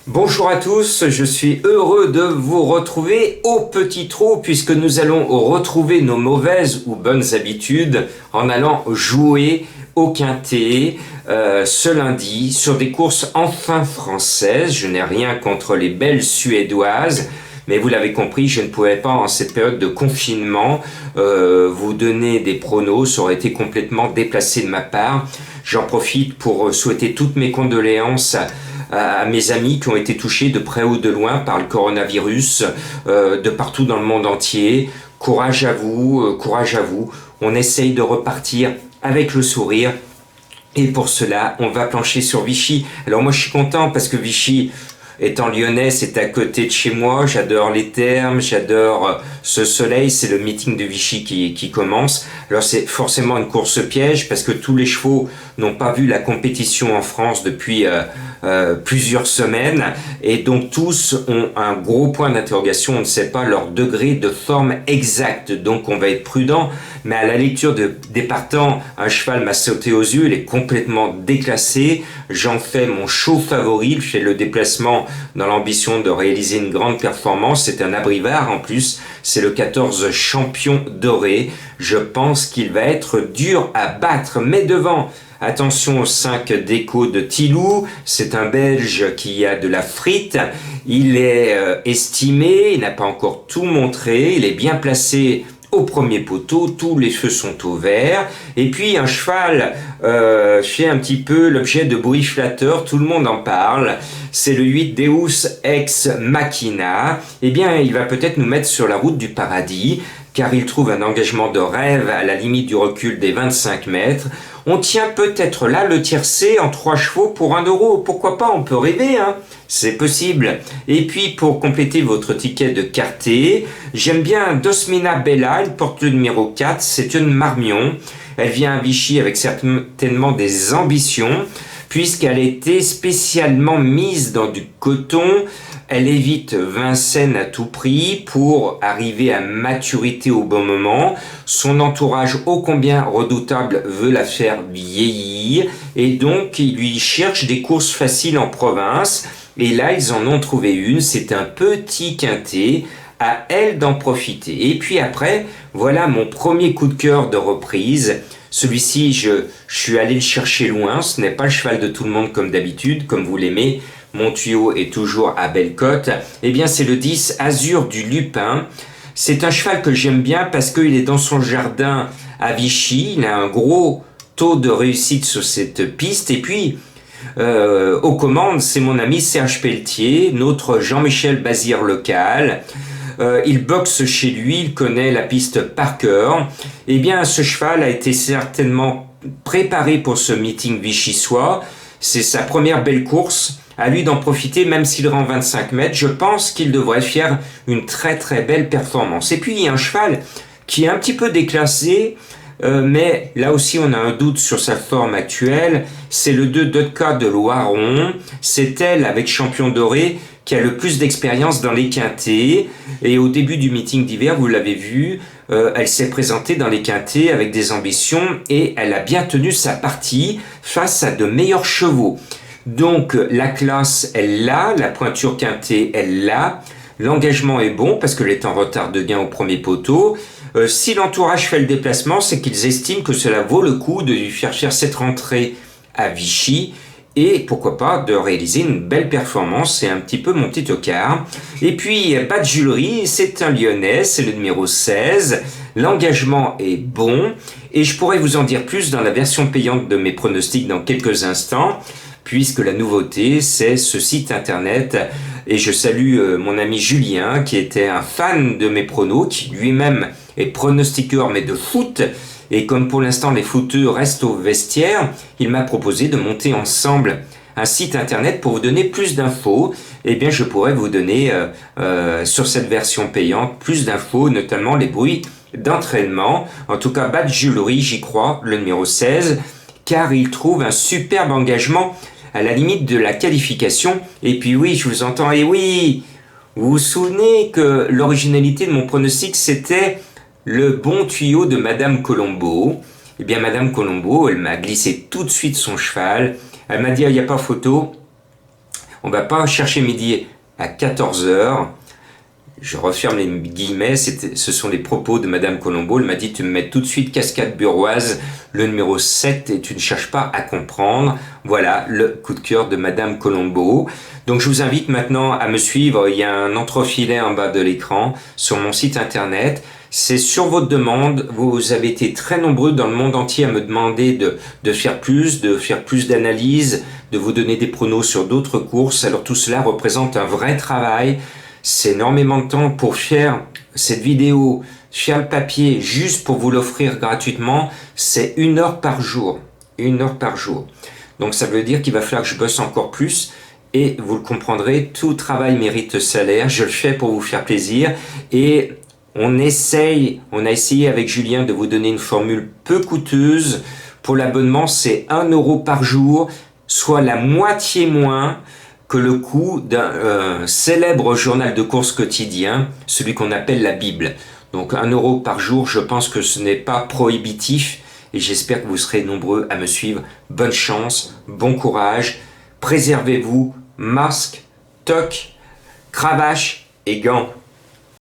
Bonjour à tous, je suis heureux de vous retrouver au petit trot puisque nous allons retrouver nos mauvaises ou bonnes habitudes en allant jouer au quintet ce lundi sur des courses enfin françaises. Je n'ai rien contre les belles suédoises, mais vous l'avez compris, je ne pouvais pas en cette période de confinement vous donner des pronos, ça aurait été complètement déplacé de ma part. J'en profite pour souhaiter toutes mes condoléances à mes amis qui ont été touchés de près ou de loin par le coronavirus, de partout dans le monde entier. Courage à vous, courage à vous. On essaye de repartir avec le sourire. Et pour cela, on va plancher sur Vichy. Alors moi, je suis content parce que Vichy, étant lyonnais, c'est à côté de chez moi. J'adore les thermes, j'adore ce soleil. C'est le meeting de Vichy qui commence. Alors c'est forcément une course piège parce que tous les chevaux n'ont pas vu la compétition en France depuis plusieurs semaines et donc tous ont un gros point d'interrogation. On ne sait pas leur degré de forme exacte, donc on va être prudent. Mais à la lecture des partants, un cheval m'a sauté aux yeux, il est complètement déclassé. J'en fais mon show favori, je fais le déplacement dans l'ambition de réaliser une grande performance. C'est un abrivard en plus, c'est le 14 Champion Doré. Je pense qu'il va être dur à battre, mais devant, attention au 5 Déco de Tilou, c'est un Belge qui a de la frite, il est estimé, il n'a pas encore tout montré, il est bien placé au premier poteau, tous les feux sont au vert, et puis un cheval fait un petit peu l'objet de bruit flatteur, tout le monde en parle, c'est le 8 Deus Ex Machina. Eh bien il va peut-être nous mettre sur la route du paradis, car il trouve un engagement de rêve à la limite du recul des 25 mètres. On tient peut-être là le tiercé en 3 chevaux pour 1 euro. Pourquoi pas, on peut rêver, hein? C'est possible. Et puis, pour compléter votre ticket de quartier, j'aime bien Dosmina Bella, elle porte le numéro 4, c'est une marmion. Elle vient à Vichy avec certainement des ambitions, puisqu'elle a été spécialement mise dans du coton. Elle évite Vincennes à tout prix pour arriver à maturité au bon moment. Son entourage ô combien redoutable veut la faire vieillir et donc il lui cherche des courses faciles en province. Et là, ils en ont trouvé une, c'est un petit quintet, à elle d'en profiter. Et puis après, voilà mon premier coup de cœur de reprise. Celui-ci, je suis allé le chercher loin, ce n'est pas le cheval de tout le monde comme d'habitude, comme vous l'aimez. Mon tuyau est toujours à belle cote. Eh bien, c'est le 10 Azur du Lupin. C'est un cheval que j'aime bien parce qu'il est dans son jardin à Vichy. Il a un gros taux de réussite sur cette piste. Et puis, aux commandes, c'est mon ami Serge Pelletier, notre Jean-Michel Bazir local. Il boxe chez lui, il connaît la piste par cœur. Eh bien, ce cheval a été certainement préparé pour ce meeting vichysois. C'est sa première belle course. À lui d'en profiter, même s'il rend 25 mètres. Je pense qu'il devrait faire une très très belle performance. Et puis, il y a un cheval qui est un petit peu déclassé, mais là aussi, on a un doute sur sa forme actuelle. C'est le 2 Dotka de Loiron. C'est elle, avec Champion Doré, qui a le plus d'expérience dans les quintets. Et au début du meeting d'hiver, vous l'avez vu, elle s'est présentée dans les quintets avec des ambitions et elle a bien tenu sa partie face à de meilleurs chevaux. Donc la classe, elle l'a, la pointure quintet, elle l'a. L'engagement est bon parce qu'elle est en retard de gain au premier poteau. Si l'entourage fait le déplacement, c'est qu'ils estiment que cela vaut le coup de lui faire cette rentrée à Vichy et pourquoi pas de réaliser une belle performance. C'est un petit peu mon petit tocard. Et puis Bad Julery, c'est un Lyonnais, c'est le numéro 16. L'engagement est bon et je pourrais vous en dire plus dans la version payante de mes pronostics dans quelques instants, puisque la nouveauté, c'est ce site internet. Et je salue mon ami Julien, qui était un fan de mes pronos, qui lui-même est pronostiqueur, mais de foot. Et comme pour l'instant, les footeux restent au vestiaire, il m'a proposé de monter ensemble un site internet pour vous donner plus d'infos. Eh bien, je pourrais vous donner, sur cette version payante, plus d'infos, notamment les bruits d'entraînement. En tout cas, Bad Julery, j'y crois, le numéro 16, car il trouve un superbe engagement à la limite de la qualification. Et puis oui, je vous entends, et oui, vous vous souvenez que l'originalité de mon pronostic, c'était le bon tuyau de Madame Colombo. Eh bien, Madame Colombo, elle m'a glissé tout de suite son cheval. Elle m'a dit, il n'y a pas photo, On va pas chercher midi à 14 heures. Je referme les guillemets, ce sont les propos de Madame Colombo. Elle m'a dit, tu me mets tout de suite Cascade Buroise, le numéro 7, et tu ne cherches pas à comprendre. Voilà le coup de cœur de Madame Colombo. Donc je vous invite maintenant à me suivre. Il y a un entrefilet en bas de l'écran sur mon site internet. C'est sur votre demande. Vous avez été très nombreux dans le monde entier à me demander de faire plus d'analyses, de vous donner des pronos sur d'autres courses. Alors tout cela représente un vrai travail. C'est énormément de temps pour faire cette vidéo, faire le papier juste pour vous l'offrir gratuitement. C'est 1 heure par jour. 1 heure par jour. Donc ça veut dire qu'il va falloir que je bosse encore plus. Et vous le comprendrez, tout travail mérite salaire. Je le fais pour vous faire plaisir. Et on a essayé avec Julien de vous donner une formule peu coûteuse. Pour l'abonnement, c'est 1 euro par jour, soit la moitié moins que le coût d'un célèbre journal de course quotidien, celui qu'on appelle la Bible. Donc 1 euro par jour, je pense que ce n'est pas prohibitif et j'espère que vous serez nombreux à me suivre. Bonne chance, bon courage, préservez-vous, masque, toque, cravache et gants.